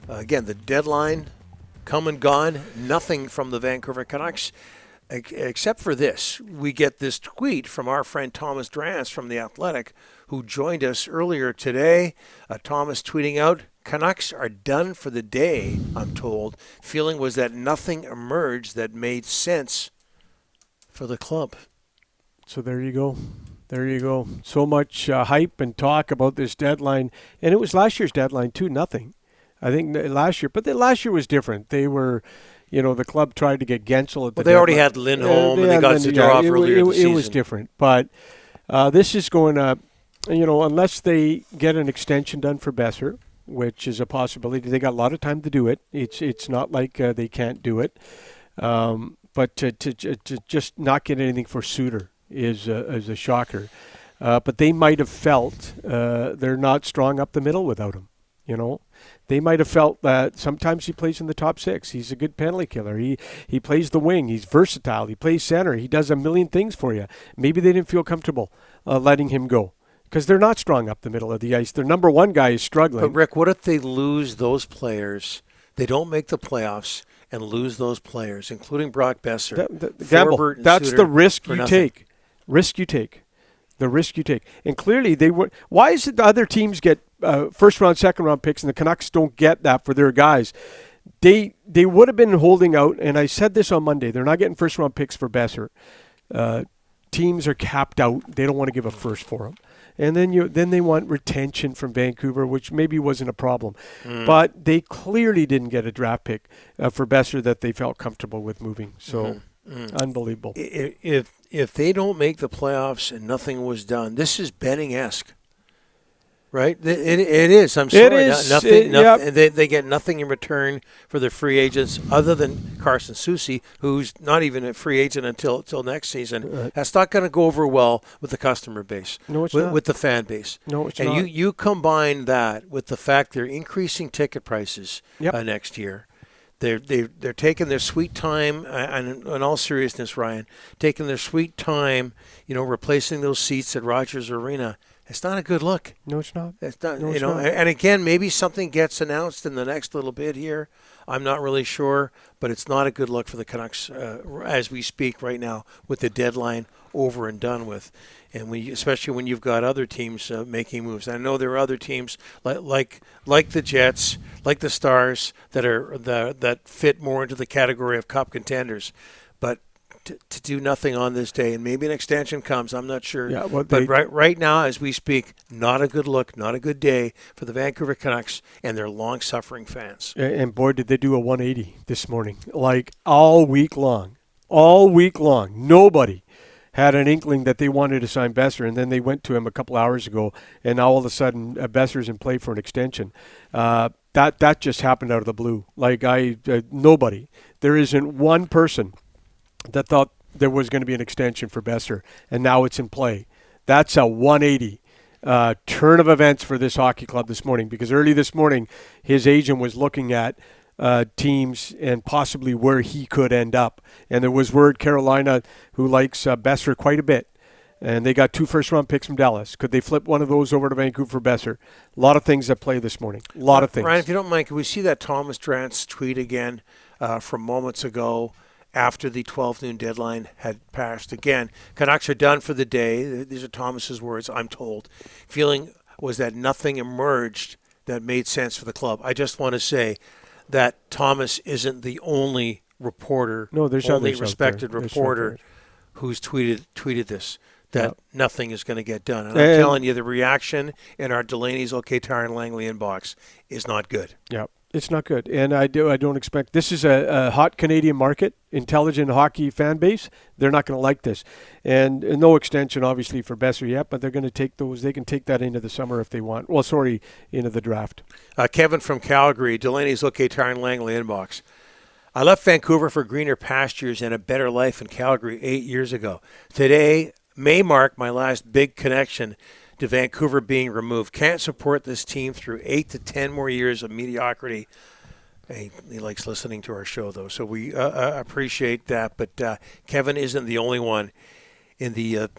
Again, the deadline come and gone. Nothing from the Vancouver Canucks except for this. We get this tweet from our friend Thomas Drance from The Athletic, who joined us earlier today. Thomas tweeting out, Canucks are done for the day, I'm told. Feeling was that nothing emerged that made sense for the club. So there you go. There you go. So much hype and talk about this deadline. And it was last year's deadline, too. Nothing. I think last year. But last year was different. They were, the club tried to get Gensel at the Well, they already had Lindholm, and they got Zadorov earlier this season. It was different. But this is going to, unless they get an extension done for Besser, which is a possibility. They got a lot of time to do it. It's not like they can't do it. But to just not get anything for Suter is a shocker. But they might have felt they're not strong up the middle without him. They might have felt that sometimes he plays in the top six. He's a good penalty killer. He plays the wing. He's versatile. He plays center. He does a million things for you. Maybe they didn't feel comfortable letting him go because they're not strong up the middle of the ice. Their number one guy is struggling. But, Rick, what if they lose those players? They don't make the playoffs and lose those players, including Brock Besser. Gamble. That's the risk you take. Risk you take. The risk you take. And clearly they would. Why is it the other teams get first round, second round picks and the Canucks don't get that for their guys? They would have been holding out, and I said this on Monday. They're not getting first round picks for Besser. Teams are capped out. They don't want to give a first for him. And then they want retention from Vancouver, which maybe wasn't a problem. But they clearly didn't get a draft pick for Besser that they felt comfortable with moving. So unbelievable. If they don't make the playoffs and nothing was done, this is Benning-esque. Right? It is. I'm sorry. It is. Nothing. Yep. They get nothing in return for their free agents other than Carson Soucy, who's not even a free agent until next season. Right. That's not going to go over well with the customer base, No, it's not. with the fan base. No, it's and not. you combine that with the fact they're increasing ticket prices next year. They're taking their sweet time, and in all seriousness, Ryan, taking their sweet time, replacing those seats at Rogers Arena. It's not a good look. No, it's not. It's not. No, it's not. And again, maybe something gets announced in the next little bit here. I'm not really sure, but it's not a good look for the Canucks as we speak right now, with the deadline over and done with, and especially when you've got other teams making moves. I know there are other teams like the Jets, like the Stars that fit more into the category of cup contenders, but. To do nothing on this day, and maybe an extension comes. I'm not sure. Yeah, but right now, as we speak, not a good look, not a good day for the Vancouver Canucks and their long-suffering fans. And boy, did they do a 180 this morning. Like all week long. All week long. Nobody had an inkling that they wanted to sign Besser, and then they went to him a couple hours ago, and now all of a sudden Besser's in play for an extension. That just happened out of the blue. Like nobody. There isn't one person that thought there was going to be an extension for Besser, and now it's in play. That's a 180 turn of events for this hockey club this morning, because early this morning his agent was looking at teams and possibly where he could end up. And there was word Carolina, who likes Besser quite a bit, and they got 2 first-round picks from Dallas. Could they flip one of those over to Vancouver for Besser? A lot of things at play this morning. A lot of things. Ryan, if you don't mind, can we see that Thomas Drance tweet again from moments ago? After the 12 noon deadline had passed. Again, Canucks are done for the day. These are Thomas's words, I'm told. Feeling was that nothing emerged that made sense for the club. I just want to say that Thomas isn't the only reporter, there's only others respected out there. reporter who's tweeted this, that nothing is going to get done. And I'm telling you, the reaction in our Delaney's OK Tire and Langley inbox is not good. Yep. It's not good, and I don't expect. This is a hot Canadian market, intelligent hockey fan base. They're not going to like this, and no extension obviously for Besser yet. But they're going to take those. They can take that into the summer if they want. Well, sorry, into the draft. Kevin from Calgary, Delaney's OK Tire and Langley inbox. I left Vancouver for greener pastures and a better life in Calgary 8 years ago. Today may mark my last big connection to Vancouver being removed. Can't support this team through 8 to 10 more years of mediocrity. He likes listening to our show, though, so we appreciate that. But Kevin isn't the only one in the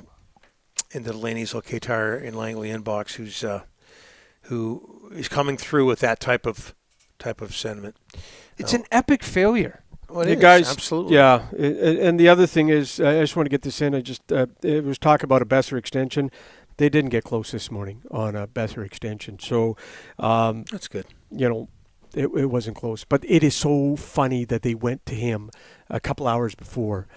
Delaney's OK Tire in Langley inbox who is coming through with that type of type of sentiment. It's an epic failure. Well, it You is, guys, absolutely. Yeah, and the other thing is, I just want to get this in. It was talk about a Besser extension. They didn't get close this morning on a Besser extension, so That's good. It wasn't close. But it is so funny that they went to him a couple hours before.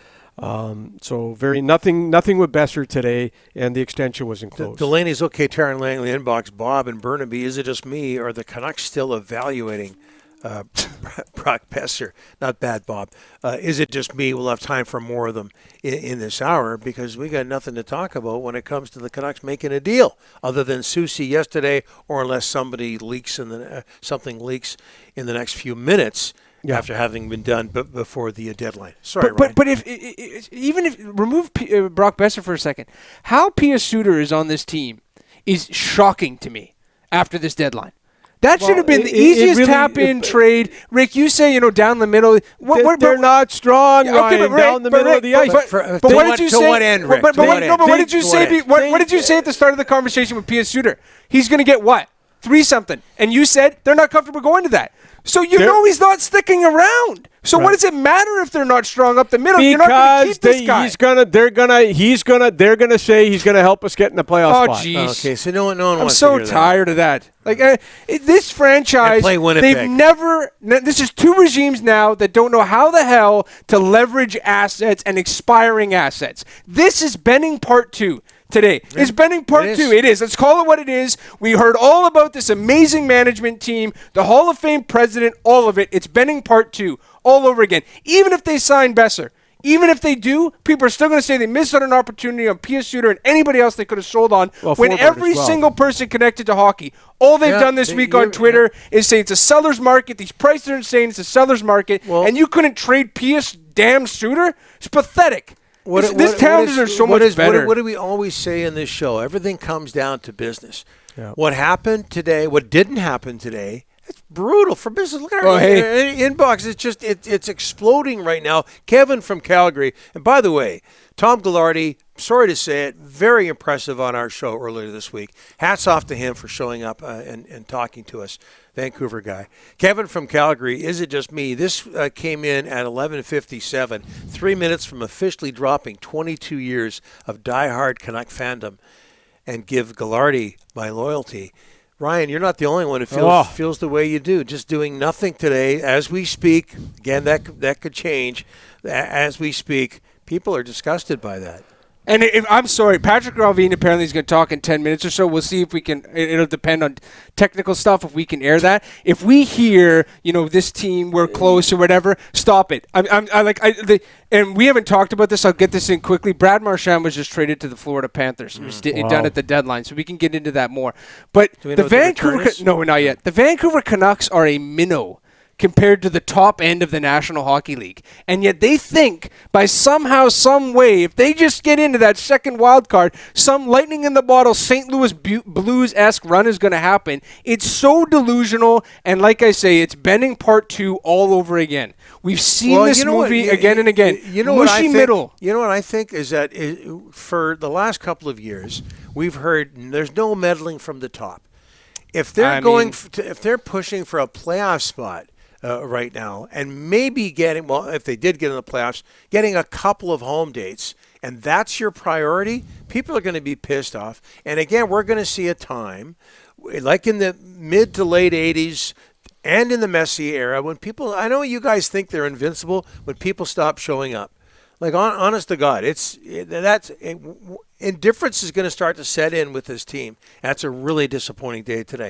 So nothing with Besser today, and the extension wasn't close. Delaney's okay. Taryn Langley inbox. Bob and Burnaby. Is it just me, or are the Canucks still evaluating Brock Besser? Not bad, Bob. Is it just me? We'll have time for more of them in this hour because we got nothing to talk about when it comes to the Canucks making a deal other than Soucy yesterday, or unless something leaks in the next few minutes. Yeah. After having been done before the deadline. Sorry, Ryan. But if even if remove Brock Besser for a second, how Pia Suter is on this team is shocking to me after this deadline. That should have been the easiest tap-in trade. Rick, you say, down the middle. They're not strong, Ryan, down the middle of the ice. But what did you say? What did you say? What did you say at the start of the conversation with Pia Suter? He's going to get what? 3-something. And you said they're not comfortable going to that. So he's not sticking around. So what does it matter if they're not strong up the middle? You're not going to keep this guy. They're gonna say he's gonna help us get in the playoff spot. Oh, jeez. Okay, so no one wants I'm so tired of that. This franchise, they've never. This is two regimes now that don't know how the hell to leverage assets and expiring assets. This is Benning Part 2. Today. It's Benning Part 2. It is. Let's call it what it is. We heard all about this amazing management team, the Hall of Fame president, all of it. It's Benning Part 2 all over again. Even if they sign Besser, even if they do, people are still going to say they missed out on an opportunity on Pia Suter and anybody else they could have sold on when every single person connected to hockey, all they've done this week on Twitter is say it's a seller's market. These prices are insane. It's a seller's market. And you couldn't trade Pia damn Suter? It's pathetic. This town deserves so much better. What do we always say in this show? Everything comes down to business. Yeah. What happened today, what didn't happen today, it's brutal for business. Look at our inbox. It's exploding right now. Kevin from Calgary. And by the way, Tom Ghilardi, sorry to say it, very impressive on our show earlier this week. Hats off to him for showing up and talking to us. Vancouver guy. Kevin from Calgary, is it just me? This came in at 11:57, 3 minutes from officially dropping 22 years of diehard Canuck fandom and give Ghilardi my loyalty. Ryan, you're not the only one who feels the way you do. Just doing nothing today as we speak. Again, that could change. As we speak, people are disgusted by that. And I'm sorry, Patrick Ravine apparently is going to talk in 10 minutes or so. We'll see if we can. It'll depend on technical stuff if we can air that. If we hear, this team we're close or whatever, stop it. And we haven't talked about this. I'll get this in quickly. Brad Marchand was just traded to the Florida Panthers. It was done at the deadline, so we can get into that more. But the Vancouver, no, not yet. The Vancouver Canucks are a minnow compared to the top end of the National Hockey League. And yet they think by somehow, some way, if they just get into that second wild card, some lightning in the bottle St. Louis Blues-esque run is going to happen. It's so delusional, and like I say, it's Benning Part 2 all over again. We've seen this movie again and again. Mushy middle. You know what I think is that for the last couple of years, we've heard there's no meddling from the top. If they're if they're pushing for a playoff spot, right now, and maybe if they did get in the playoffs, getting a couple of home dates, and that's your priority, people are going to be pissed off. And again, we're going to see a time, like in the mid to late 80s and in the Messier era, when people, I know you guys think they're invincible, when people stop showing up. Like, honest to God, indifference is going to start to set in with this team. That's a really disappointing day today.